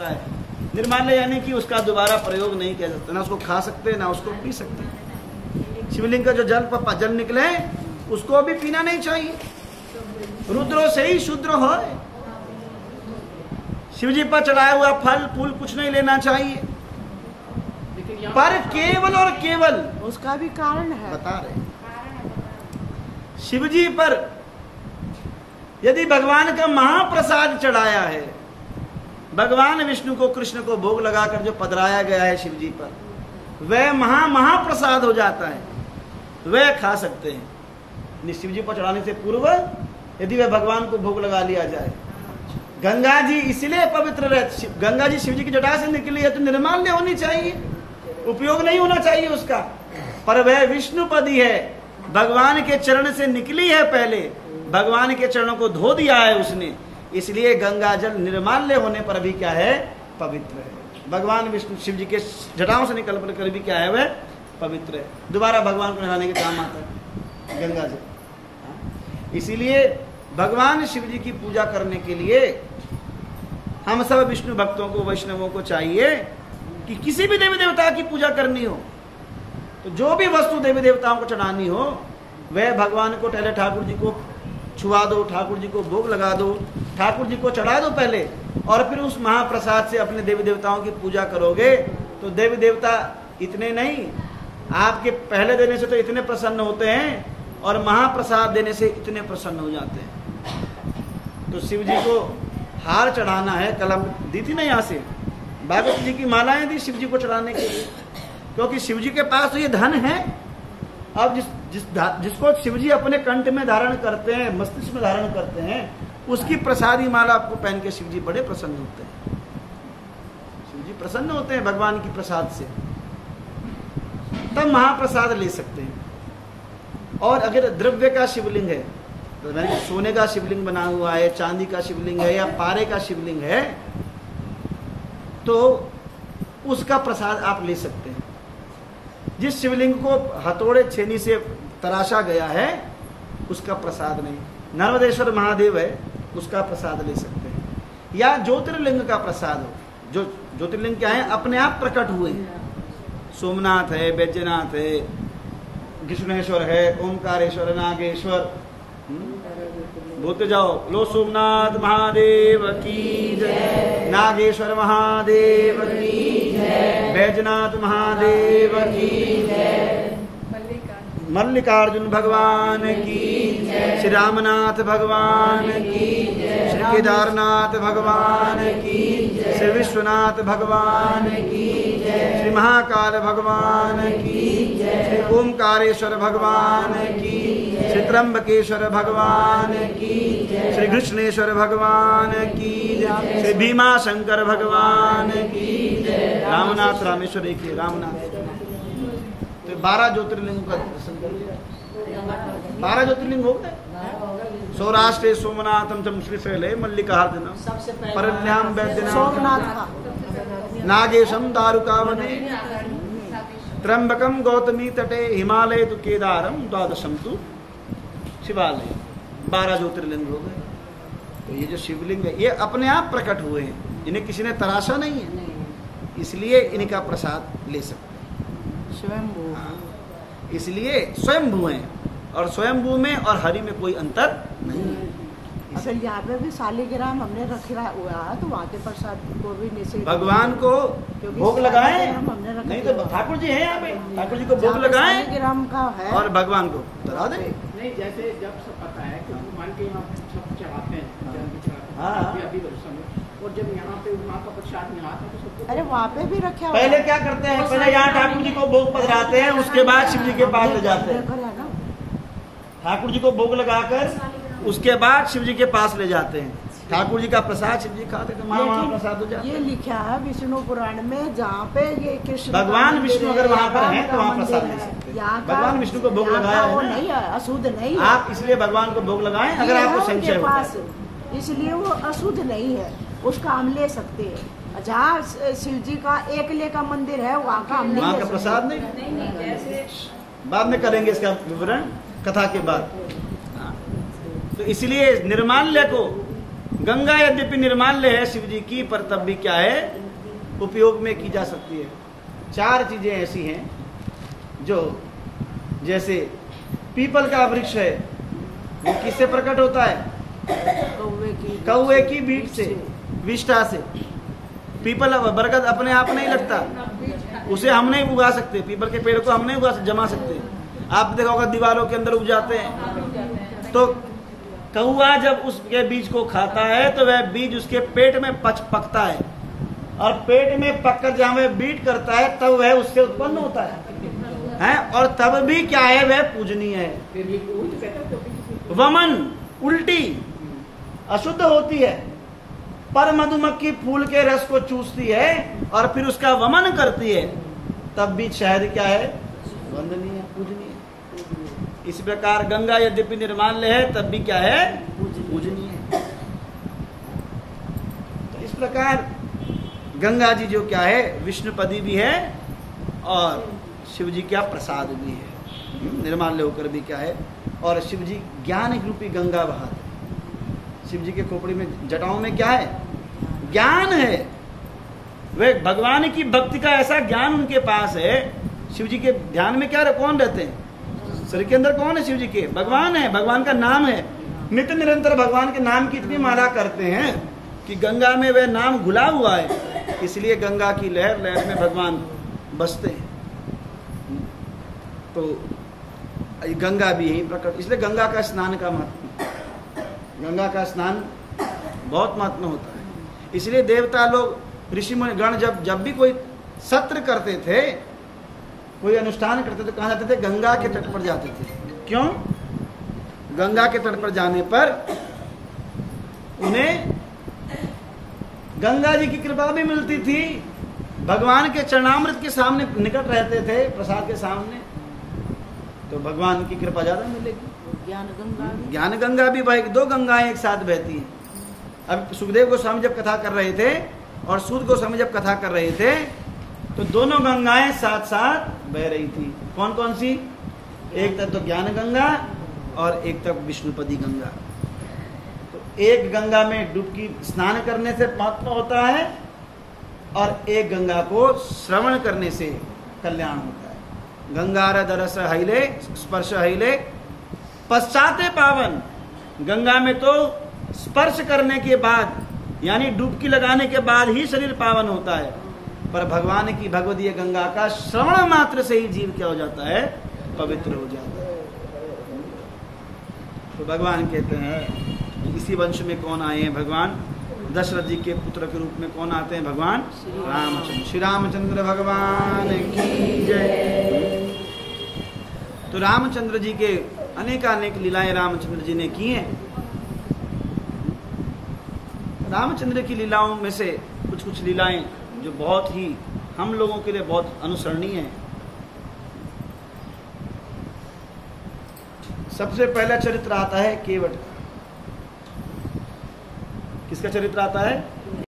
सकता है। निर्माल्य यानी कि उसका दोबारा प्रयोग नहीं किया सकता, ना उसको खा सकते ना उसको पी सकते। शिवलिंग का जो जल निकले उसको भी पीना नहीं चाहिए। रुद्रो से ही शूद्र हो। शिव जी पर चढ़ाया हुआ फल फूल कुछ नहीं लेना चाहिए, पर केवल और केवल उसका भी कारण है, बता रहे शिव जी पर यदि भगवान का महाप्रसाद चढ़ाया है, भगवान विष्णु को कृष्ण को भोग लगाकर जो पधराया गया है शिव जी पर, वह महाप्रसाद हो जाता है, वह खा सकते हैं। शिव जी पर चढ़ाने से पूर्व यदि वह भगवान को भोग लगा लिया जाए। गंगा जी इसलिए पवित्र रहती, गंगा जी शिव जी की जटा से निकली है तो निर्माल्य होनी चाहिए, उपयोग नहीं होना चाहिए उसका, पर वह विष्णुपदी है, भगवान के चरण से निकली है, पहले भगवान के चरणों को धो दिया है उसने, इसलिए गंगा जल निर्माल्य होने पर भी क्या है, पवित्र है। भगवान विष्णु शिव जी के जटाओं से निकल कर भी क्या है, वह पवित्र है। दोबारा भगवान को नहाने के काम आता है गंगा जल। इसीलिए भगवान शिव जी की पूजा करने के लिए हम सब विष्णु भक्तों को, वैष्णवों को चाहिए कि किसी भी देवी देवता की पूजा करनी हो तो जो भी वस्तु देवी देवताओं को चढ़ानी हो वह भगवान को पहले ठाकुर जी को छुआ दो, ठाकुर जी को भोग लगा दो, ठाकुर जी को चढ़ा दो पहले, और फिर उस महाप्रसाद से अपने देवी देवताओं की पूजा करोगे तो देवी देवता इतने नहीं, आपके पहले देने से तो इतने प्रसन्न होते हैं और महाप्रसाद देने से इतने प्रसन्न हो जाते हैं। तो शिव जी को हार चढ़ाना है, कलम दी थी ना यहाँ से, भागवत जी की मालाएं दी शिव जी को चढ़ाने के लिए, क्योंकि शिव जी के पास तो ये धन है। अब जिसको शिव जी अपने कंठ में धारण करते हैं, मस्तिष्क में धारण करते हैं, उसकी प्रसादी माला आपको पहन के शिव जी बड़े प्रसन्न होते हैं। शिव जी प्रसन्न होते हैं भगवान की प्रसाद से, तब महाप्रसाद ले सकते हैं। और अगर द्रव्य का शिवलिंग है, तो सोने का शिवलिंग बना हुआ है, चांदी का शिवलिंग है या पारे का शिवलिंग है, तो उसका प्रसाद आप ले सकते हैं। जिस शिवलिंग को हथौड़े छेनी से तराशा गया है उसका प्रसाद नहीं, नर्मदेश्वर महादेव है उसका प्रसाद ले सकते हैं, या ज्योतिर्लिंग का प्रसाद हो, जो ज्योतिर्लिंग क्या है, अपने आप प्रकट हुए, सोमनाथ है, बैजनाथ है, कृष्णेश्वर है, ओमकारेश्वर, नागेश्वर, बोलते जाओ, लो सोमनाथ महादेव की जय, नागेश्वर महादेव की जय, बैजनाथ महादेव की जय, मल्लिकार्जुन भगवान की जय, श्री रामनाथ भगवान की जय, श्री केदारनाथ भगवान की जय, श्री विश्वनाथ भगवान की जय, श्री महाकाल भगवान की जय, श्री ओमकारेश्वर भगवान की जय, श्री त्र्यंबकेश्वर भगवान की जय, श्री कृष्णेश्वर भगवान की जय, श्री भीमा शंकर भगवान की जय, रामनाथ रामेश्वर एक ही रामनाथ। तो 12 ज्योतिर्लिंग का दर्शन कर लिया, 12 ज्योतिर्लिंग हो गए। सौराष्ट्र सोमनाथम चम श्रीशैले मल्लिकार्जुनम परल्याम वैद्यनाथ नागेशम दारुकावने त्र्यंबकम गौतमी तटे हिमालय तो केदारम द्वादशम तु शिवालय। 12 ज्योतिर्लिंग हो गए। तो ये जो शिवलिंग है ये अपने आप प्रकट हुए हैं, इन्हें किसी ने तराशा नहीं है, इसलिए इनका प्रसाद ले सकते हैं। स्वयंभू, इसलिए स्वयंभू हैं, और स्वयंभू में और हरि में कोई अंतर नहीं है। अगर यहाँ पे भी शालिग्राम हमने रखा हुआ है तो वहाँ के प्रसाद को भी निश्चित भगवान को भोग लगाए, हमने रखा नहीं तो ठाकुर जी हैं यहाँ पे, ठाकुर जी को भोग लगाए शालिग्राम का है और भगवान को चढ़ा दे। नहीं, जैसे जब सब पता है कि भगवान के यहाँ सब चढ़ाते हैं, और जब यहाँ पे वहाँ का प्रसाद नहीं आता तो सबको, अरे वहाँ पे भी रखा हुआ पहले क्या करते हैं, पहले यहाँ ठाकुर जी को भोग पधराते हैं, उसके बाद शिव जी के पास ले जाते हैं। ठाकुर जी को भोग लगाकर उसके बाद शिव जी के पास ले जाते हैं। ठाकुर जी का प्रसाद शिव जी खाते तो वहाँ प्रसाद हो जाता है। ये लिखा है विष्णु पुराण में, जहाँ पे ये कृष्ण भगवान विष्णु अगर वहाँ पर हैं तो वहाँ प्रसाद ले सकते हैं। भगवान विष्णु को भोग लगाया है नहीं है, अशुद्ध नहीं है। आप इसलिए भगवान को भोग लगाएं अगर आपको संशय हो, इसलिए वो अशुद्ध नहीं है, उसका हम ले सकते हैं। जहाँ शिव जी का एकले का मंदिर है वहाँ का हम वहाँ का प्रसाद नहीं, बाद में करेंगे इसका विवरण कथा के बाद। तो इसलिए निर्माल्य को गंगा यद्यपि निर्माल्य है शिव जी की, पर तब भी क्या है, उपयोग में की जा सकती है। 4 चीजें ऐसी हैं जो, जैसे पीपल का वृक्ष है, वो किससे प्रकट होता है, कौवे की बीट से, विष्ठा से। पीपल बरगद अपने आप नहीं लगता, उसे हम नहीं उगा सकते, पीपल के पेड़ को हम नहीं जमा सकते। आप देखा होगा दीवारों के अंदर उग जाते हैं। तो कौवा जब उसके बीज को खाता है तो वह बीज उसके पेट में पकता है, और पेट में पककर जहां वह बीट करता है तब वह उससे उत्पन्न होता है, और तब भी क्या है, वह पूजनीय है। वमन उल्टी अशुद्ध होती है, पर मधुमक्खी फूल के रस को चूसती है और फिर उसका वमन करती है, तब भी शहद क्या है, वंदनीय है, पूजनीय है। इस प्रकार गंगा यद्यपि निर्माल्य है तब भी क्या है, पूजनीय है। तो इस प्रकार गंगा जी जो क्या है, विष्णुपदी भी है और शिव जी क्या प्रसाद भी है, निर्माल्य होकर भी क्या है। और शिव जी ज्ञान रूपी गंगा बहाते, शिव जी के खोपड़ी में, जटाओं में क्या है, ज्ञान है। वे भगवान की भक्ति का ऐसा ज्ञान उनके पास है। शिव जी के ध्यान में क्या कौन रहते हैं, शरीर के अंदर कौन है, शिव जी के भगवान है, भगवान का नाम है। नित्य निरंतर भगवान के नाम की इतनी माला करते हैं कि गंगा में वह नाम घुला हुआ है, इसलिए गंगा की लहर लहर में भगवान बसते हैं। तो गंगा भी यही प्रकट, इसलिए गंगा का स्नान का महत्व, गंगा का स्नान बहुत महत्व होता है। इसलिए देवता लोग, ऋषि मुनि गण जब भी कोई सत्र करते थे, कोई अनुष्ठान करते थे, कहाँ जाते थे, गंगा के तट पर जाते थे। क्यों, गंगा के तट पर जाने पर उन्हें गंगा जी की कृपा भी मिलती थी, भगवान के चरणामृत के सामने निकट रहते थे, प्रसाद के सामने, तो भगवान की कृपा ज्यादा मिलेगी। ज्ञान गंगा भी भाई, 2 गंगाएं एक साथ बहती हैं। अब सुखदेव गोस्वामी जब कथा कर रहे थे और सूत गोस्वामी जब कथा कर रहे थे, तो दोनों गंगाएं साथ साथ बह रही थी। कौन कौन सी, एक तरफ तो ज्ञान गंगा और एक तरफ विष्णुपदी गंगा। तो एक गंगा में डुबकी स्नान करने से महत्व होता है, और एक गंगा को श्रवण करने से कल्याण होता है। गंगार दरस हिले स्पर्श हिले पश्चाते पावन। गंगा में तो स्पर्श करने के बाद, यानी डुबकी लगाने के बाद ही शरीर पावन होता है, पर भगवान की भगवदीय गंगा का श्रवण मात्र से ही जीव क्या हो जाता है, पवित्र हो जाता है। तो भगवान कहते हैं इसी वंश में कौन आए हैं, भगवान दशरथ जी के पुत्र के रूप में कौन आते हैं, भगवान रामचंद्र। श्री रामचंद्र भगवान की जय। तो रामचंद्र जी के अनेकानेक लीलाएं रामचंद्र जी ने की हैं। रामचंद्र की लीलाओं में से कुछ कुछ लीलाएं जो बहुत ही हम लोगों के लिए बहुत अनुसरणीय हैं। सबसे पहला चरित्र आता है केवट का। किसका चरित्र आता है,